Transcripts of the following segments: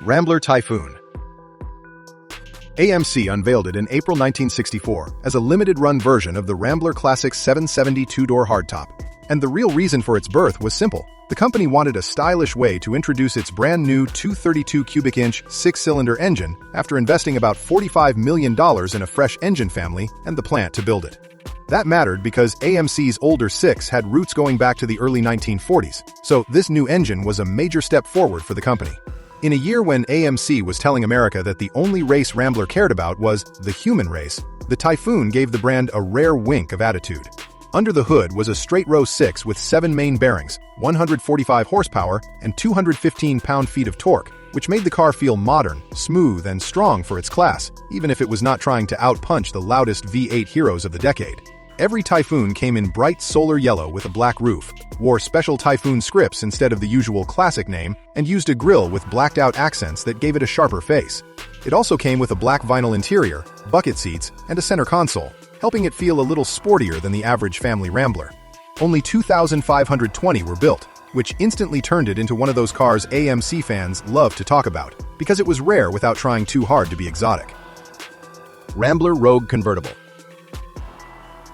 Rambler Typhoon. AMC unveiled it in April 1964 as a limited-run version of the Rambler Classic 770 two-door hardtop. And the real reason for its birth was simple. The company wanted a stylish way to introduce its brand-new 232 cubic inch six-cylinder engine after investing about $45 million in a fresh engine family and the plant to build it. That mattered because AMC's older six had roots going back to the early 1940s, so this new engine was a major step forward for the company. In a year when AMC was telling America that the only race Rambler cared about was the human race, the Typhoon gave the brand a rare wink of attitude. Under the hood was a straight-row six with 7 main bearings, 145 horsepower, and 215 pound-feet of torque, which made the car feel modern, smooth, and strong for its class, even if it was not trying to outpunch the loudest V8 heroes of the decade. Every Typhoon came in bright solar yellow with a black roof, wore special Typhoon scripts instead of the usual classic name, and used a grille with blacked-out accents that gave it a sharper face. It also came with a black vinyl interior, bucket seats, and a center console, helping it feel a little sportier than the average family Rambler. Only 2,520 were built, which instantly turned it into one of those cars AMC fans love to talk about, because it was rare without trying too hard to be exotic. Rambler Rogue Convertible.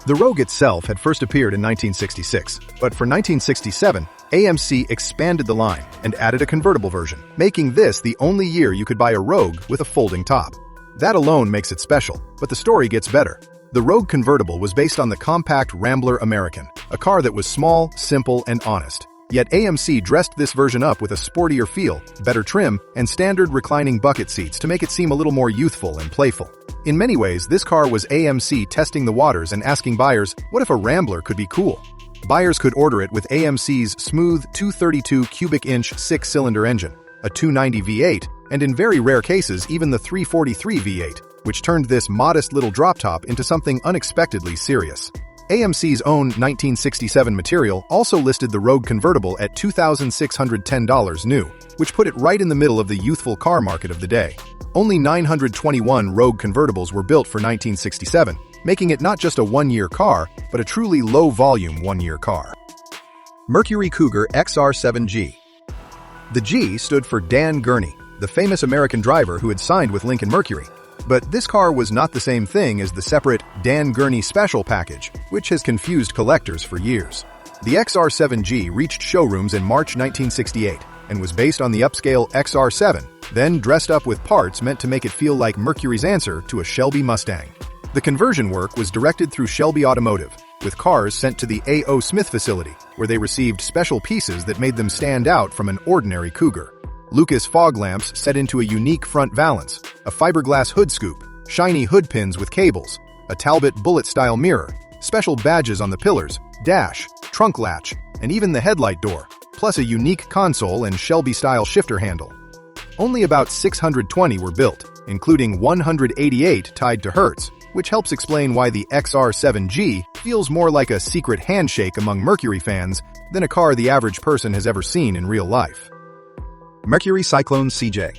The Rogue itself had first appeared in 1966, but for 1967, AMC expanded the line and added a convertible version, making this the only year you could buy a Rogue with a folding top. That alone makes it special, but the story gets better. The Rogue convertible was based on the compact Rambler American, a car that was small, simple, and honest. Yet AMC dressed this version up with a sportier feel, better trim, and standard reclining bucket seats to make it seem a little more youthful and playful. In many ways, this car was AMC testing the waters and asking buyers, what if a Rambler could be cool? Buyers could order it with AMC's smooth 232 cubic inch six-cylinder engine, a 290 V8, and in very rare cases even the 343 V8, which turned this modest little drop top into something unexpectedly serious. AMC's own 1967 material also listed the Rogue convertible at $2,610 new, which put it right in the middle of the youthful car market of the day. Only 921 Rogue convertibles were built for 1967, making it not just a one-year car, but a truly low-volume one-year car. Mercury Cougar XR7G. The G stood for Dan Gurney, the famous American driver who had signed with Lincoln Mercury. But this car was not the same thing as the separate Dan Gurney Special package, which has confused collectors for years. The XR7G reached showrooms in March 1968 and was based on the upscale XR7, then dressed up with parts meant to make it feel like Mercury's answer to a Shelby Mustang. The conversion work was directed through Shelby Automotive, with cars sent to the A.O. Smith facility, where they received special pieces that made them stand out from an ordinary Cougar. Lucas fog lamps set into a unique front valance, a fiberglass hood scoop, shiny hood pins with cables, a Talbot bullet-style mirror, special badges on the pillars, dash, trunk latch, and even the headlight door, plus a unique console and Shelby-style shifter handle. Only about 620 were built, including 188 tied to Hertz, which helps explain why the XR7G feels more like a secret handshake among Mercury fans than a car the average person has ever seen in real life. Mercury Cyclone CJ.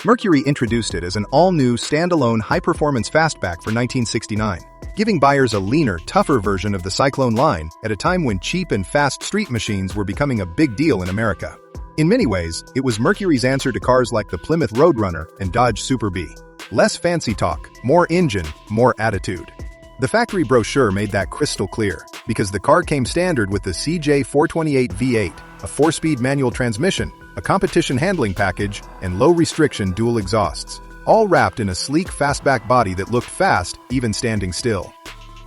Mercury introduced it as an all-new, standalone, high-performance fastback for 1969, giving buyers a leaner, tougher version of the Cyclone line at a time when cheap and fast street machines were becoming a big deal in America. In many ways, it was Mercury's answer to cars like the Plymouth Roadrunner and Dodge Super Bee. Less fancy talk, more engine, more attitude. The factory brochure made that crystal clear, because the car came standard with the CJ428 V8, a 4-speed manual transmission, a competition handling package, and low-restriction dual exhausts, all wrapped in a sleek fastback body that looked fast, even standing still.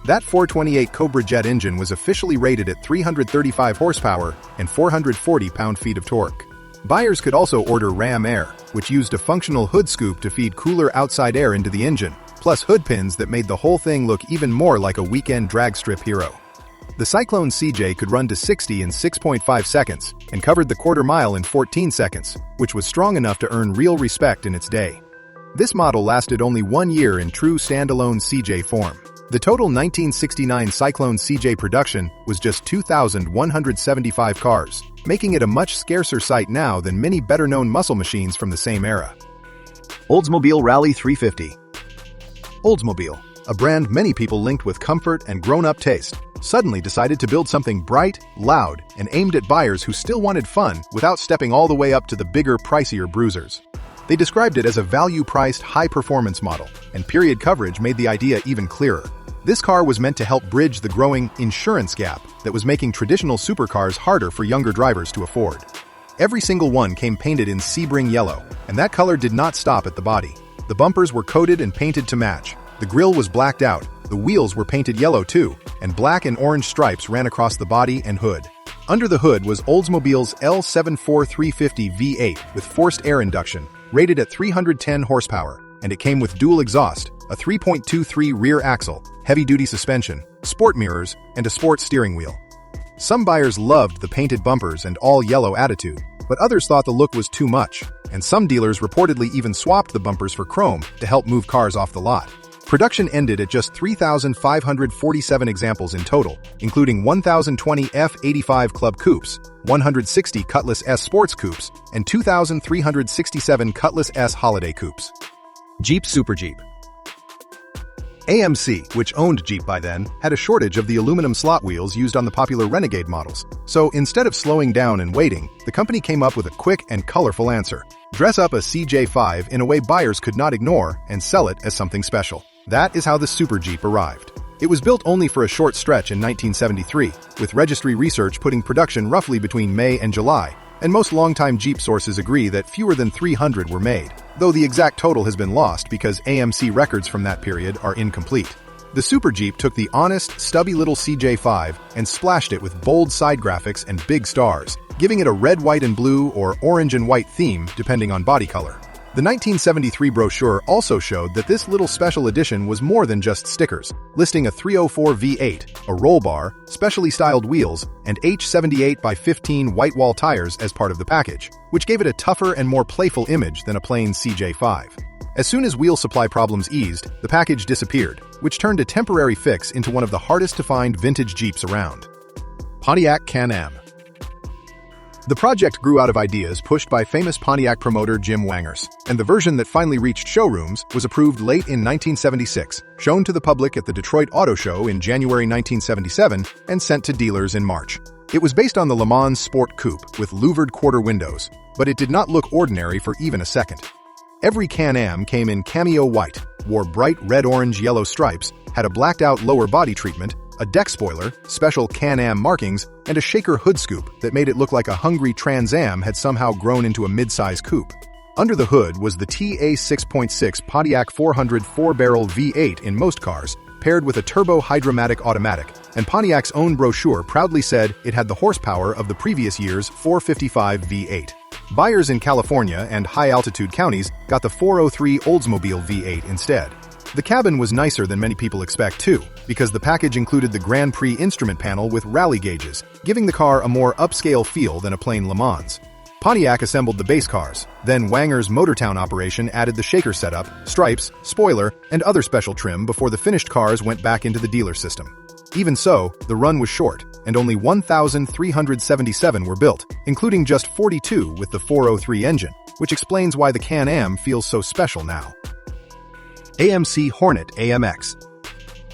That 428 Cobra Jet engine was officially rated at 335 horsepower and 440 pound-feet of torque. Buyers could also order Ram Air, which used a functional hood scoop to feed cooler outside air into the engine, plus hood pins that made the whole thing look even more like a weekend drag strip hero. The Cyclone CJ could run to 60 in 6.5 seconds and covered the quarter mile in 14 seconds, which was strong enough to earn real respect in its day. This model lasted only 1 year in true standalone CJ form. The total 1969 Cyclone CJ production was just 2,175 cars, making it a much scarcer sight now than many better-known muscle machines from the same era. Oldsmobile Rallye 350. Oldsmobile, a brand many people linked with comfort and grown-up taste, suddenly decided to build something bright, loud, and aimed at buyers who still wanted fun without stepping all the way up to the bigger, pricier bruisers. They described it as a value-priced, high-performance model, and period coverage made the idea even clearer. This car was meant to help bridge the growing insurance gap that was making traditional supercars harder for younger drivers to afford. Every single one came painted in Sebring yellow, and that color did not stop at the body. The bumpers were coated and painted to match. The grille was blacked out, the wheels were painted yellow too, and black and orange stripes ran across the body and hood. Under the hood was Oldsmobile's L74350 V8 with forced air induction, rated at 310 horsepower, and it came with dual exhaust, a 3.23 rear axle, heavy-duty suspension, sport mirrors, and a sports steering wheel. Some buyers loved the painted bumpers and all-yellow attitude, but others thought the look was too much, and some dealers reportedly even swapped the bumpers for chrome to help move cars off the lot. Production ended at just 3,547 examples in total, including 1,020 F85 Club Coupes, 160 Cutlass S Sports Coupes, and 2,367 Cutlass S Holiday Coupes. Jeep Super Jeep. AMC, which owned Jeep by then, had a shortage of the aluminum slot wheels used on the popular Renegade models. So instead of slowing down and waiting, the company came up with a quick and colorful answer. Dress up a CJ5 in a way buyers could not ignore and sell it as something special. That is how the Super Jeep arrived. It was built only for a short stretch in 1973, with registry research putting production roughly between May and July, and most longtime Jeep sources agree that fewer than 300 were made, though the exact total has been lost because AMC records from that period are incomplete. The Super Jeep took the honest, stubby little CJ5 and splashed it with bold side graphics and big stars, giving it a red, white, and blue or orange and white theme depending on body color. The 1973 brochure also showed that this little special edition was more than just stickers, listing a 304 V8, a roll bar, specially styled wheels, and H78x15 white wall tires as part of the package, which gave it a tougher and more playful image than a plain CJ5. As soon as wheel supply problems eased, the package disappeared, which turned a temporary fix into one of the hardest to find vintage Jeeps around. Pontiac Can-Am. The project grew out of ideas pushed by famous Pontiac promoter Jim Wangers, and the version that finally reached showrooms was approved late in 1976, shown to the public at the Detroit Auto Show in January 1977, and sent to dealers in March. It was based on the Le Mans Sport Coupe with louvered quarter windows, but it did not look ordinary for even a second. Every Can-Am came in cameo white, wore bright red-orange-yellow stripes, had a blacked-out lower body treatment, a deck spoiler, special Can-Am markings, and a shaker hood scoop that made it look like a hungry Trans Am had somehow grown into a mid-size coupe. Under the hood was the TA 6.6 Pontiac 400 4-barrel V8 in most cars, paired with a turbo hydromatic automatic, and Pontiac's own brochure proudly said it had the horsepower of the previous year's 455 V8. Buyers in California and high-altitude counties got the 403 Oldsmobile V8 instead. The cabin was nicer than many people expect too, because the package included the Grand Prix instrument panel with rally gauges, giving the car a more upscale feel than a plain Le Mans. Pontiac assembled the base cars, then Wangers' Motortown operation added the shaker setup, stripes, spoiler, and other special trim before the finished cars went back into the dealer system. Even so, the run was short, and only 1,377 were built, including just 42 with the 403 engine, which explains why the Can-Am feels so special now. AMC Hornet AMX.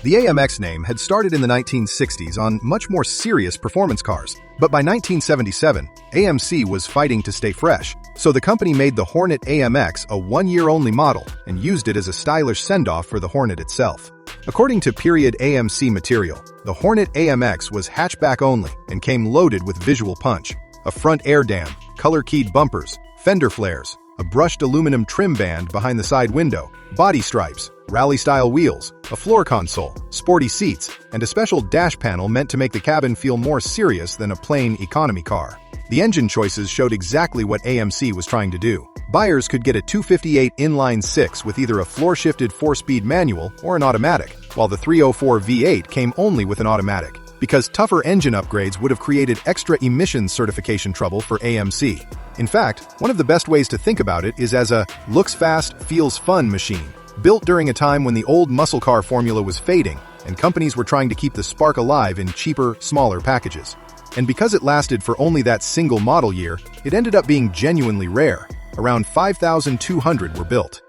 The AMX name had started in the 1960s on much more serious performance cars, but by 1977, AMC was fighting to stay fresh, so the company made the Hornet AMX a one-year-only model and used it as a stylish send-off for the Hornet itself. According to period AMC material, the Hornet AMX was hatchback only and came loaded with visual punch, a front air dam, color-keyed bumpers, fender flares, a brushed aluminum trim band behind the side window, body stripes, rally-style wheels, a floor console, sporty seats, and a special dash panel meant to make the cabin feel more serious than a plain economy car. The engine choices showed exactly what AMC was trying to do. Buyers could get a 258 inline-six with either a floor-shifted 4-speed manual or an automatic, while the 304 V8 came only with an automatic, because tougher engine upgrades would have created extra emissions certification trouble for AMC. In fact, one of the best ways to think about it is as a looks fast, feels fun machine, built during a time when the old muscle car formula was fading and companies were trying to keep the spark alive in cheaper, smaller packages. And because it lasted for only that single model year, it ended up being genuinely rare. Around 5,200 were built.